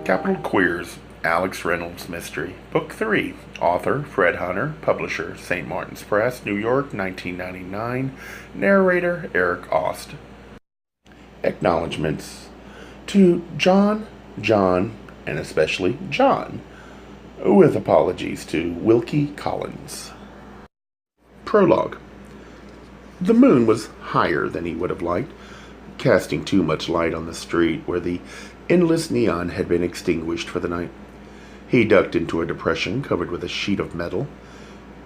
Capital Queers, Alex Reynolds Mystery. Book 3. Author, Fred Hunter. Publisher, St. Martin's Press, New York, 1999. Narrator, Eric Aust. Acknowledgements. To John, and especially John. With apologies to Wilkie Collins. Prologue. The moon was higher than he would have liked, casting too much light on the street where the endless neon had been extinguished for the night. He ducked into a depression covered with a sheet of metal.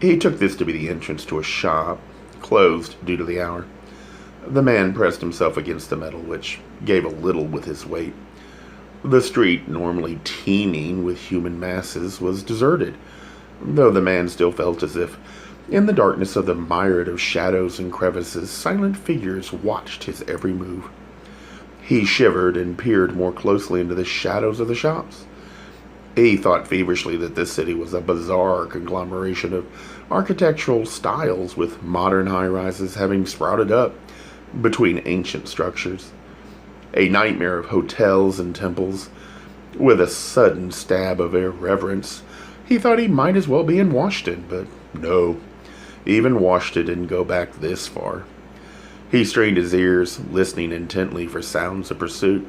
He took this to be the entrance to a shop, closed due to the hour. The man pressed himself against the metal, which gave a little with his weight. The street, normally teeming with human masses, was deserted, though the man still felt as if, in the darkness of the myriad of shadows and crevices, silent figures watched his every move. He shivered and peered more closely into the shadows of the shops. He thought feverishly that this city was a bizarre conglomeration of architectural styles, with modern high-rises having sprouted up between ancient structures. A nightmare of hotels and temples. With a sudden stab of irreverence, he thought he might as well be in Washington, but no. Even Washington didn't go back this far. He strained his ears, listening intently for sounds of pursuit.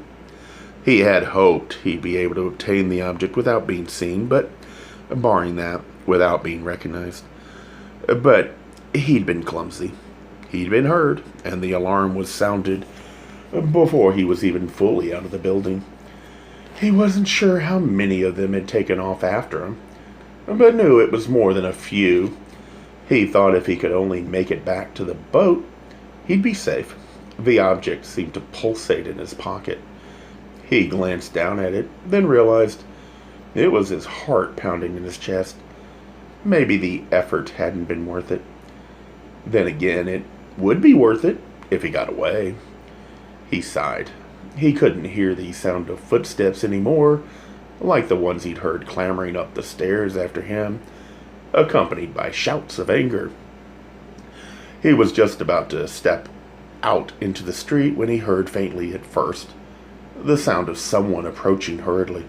He had hoped he'd be able to obtain the object without being seen, but, barring that, without being recognized. But he'd been clumsy. He'd been heard, and the alarm was sounded before he was even fully out of the building. He wasn't sure how many of them had taken off after him, but knew it was more than a few. He thought if he could only make it back to the boat, he'd be safe. The object seemed to pulsate in his pocket. He glanced down at it, then realized it was his heart pounding in his chest. Maybe the effort hadn't been worth it. Then again, it would be worth it if he got away. He sighed. He couldn't hear the sound of footsteps anymore, like the ones he'd heard clambering up the stairs after him, accompanied by shouts of anger. He was just about to step out into the street when he heard faintly at first the sound of someone approaching hurriedly.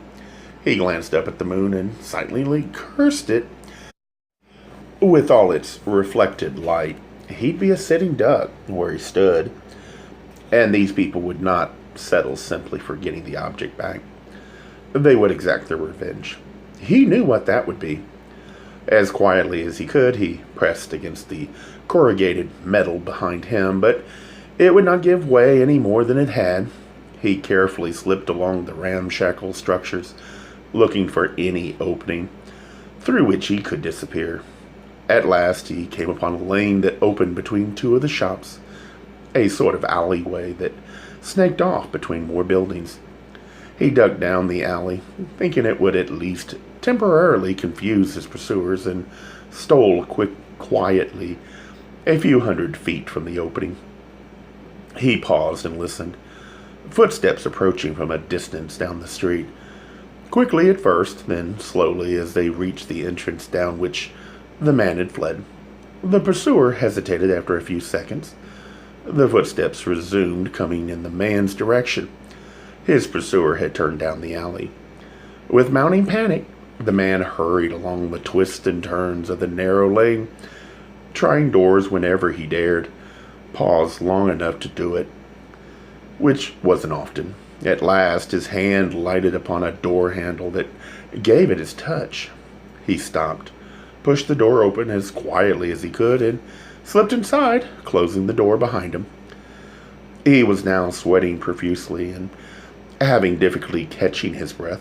He glanced up at the moon and silently cursed it. With all its reflected light, he'd be a sitting duck where he stood, and these people would not settle simply for getting the object back. They would exact their revenge. He knew what that would be. As quietly as he could, he pressed against the corrugated metal behind him, but it would not give way any more than it had. He carefully slipped along the ramshackle structures, looking for any opening through which he could disappear. At last, he came upon a lane that opened between two of the shops, a sort of alleyway that snaked off between more buildings. He ducked down the alley, thinking it would at least temporarily confuse his pursuers, and stole quietly a few hundred feet from the opening. He paused and listened. Footsteps approaching from a distance down the street. Quickly at first, then slowly as they reached the entrance down which the man had fled. The pursuer hesitated after a few seconds. The footsteps resumed, coming in the man's direction. His pursuer had turned down the alley. With mounting panic, the man hurried along the twists and turns of the narrow lane, trying doors whenever he dared, paused long enough to do it, which wasn't often. At last, his hand lighted upon a door handle that gave it his touch. He stopped, pushed the door open as quietly as he could, and slipped inside, closing the door behind him. He was now sweating profusely and having difficulty catching his breath.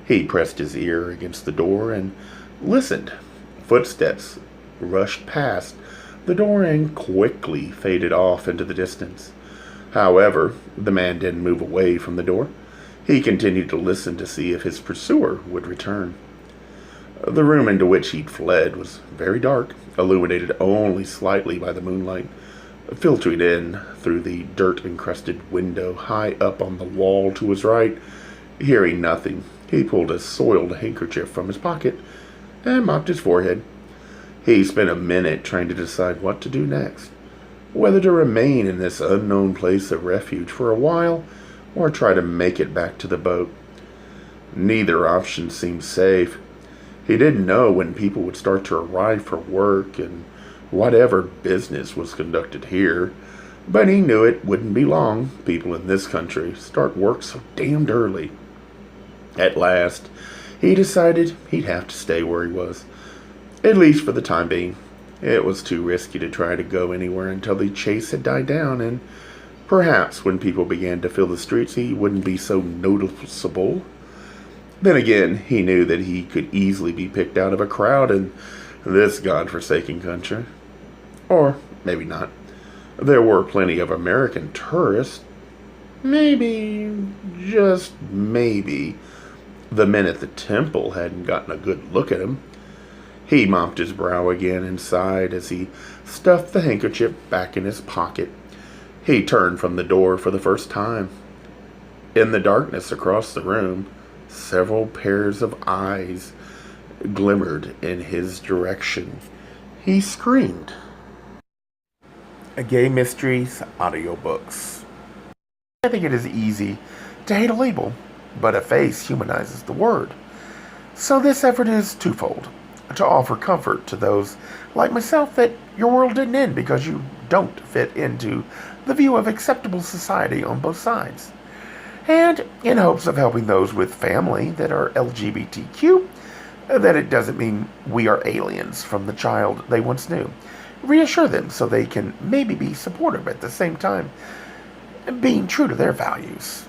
He pressed his ear against the door and listened. Footsteps rushed past the door and quickly faded off into the distance. However, the man didn't move away from the door. He continued to listen to see if his pursuer would return. The room into which he'd fled was very dark, illuminated only slightly by the moonlight, filtering in through the dirt-encrusted window high up on the wall to his right. Hearing nothing, he pulled a soiled handkerchief from his pocket and mopped his forehead. He spent a minute trying to decide what to do next, whether to remain in this unknown place of refuge for a while or try to make it back to the boat. Neither option seemed safe. He didn't know when people would start to arrive for work and whatever business was conducted here, but he knew it wouldn't be long. People in this country start work so damned early. At last, he decided he'd have to stay where he was, at least for the time being. It was too risky to try to go anywhere until the chase had died down, and perhaps when people began to fill the streets, he wouldn't be so noticeable. Then again, he knew that he could easily be picked out of a crowd in this godforsaken country. Or maybe not. There were plenty of American tourists. Maybe, just maybe, the men at the temple hadn't gotten a good look at him. He mopped his brow again and sighed as he stuffed the handkerchief back in his pocket. He turned from the door for the first time. In the darkness across the room, several pairs of eyes glimmered in his direction. He screamed. Gay Mysteries audiobooks. I think it is easy to hate a label, but a face humanizes the word. So this effort is twofold: to offer comfort to those like myself that your world didn't end because you don't fit into the view of acceptable society on both sides, and in hopes of helping those with family that are LGBTQ, that it doesn't mean we are aliens from the child they once knew. Reassure them so they can maybe be supportive at the same time, being true to their values.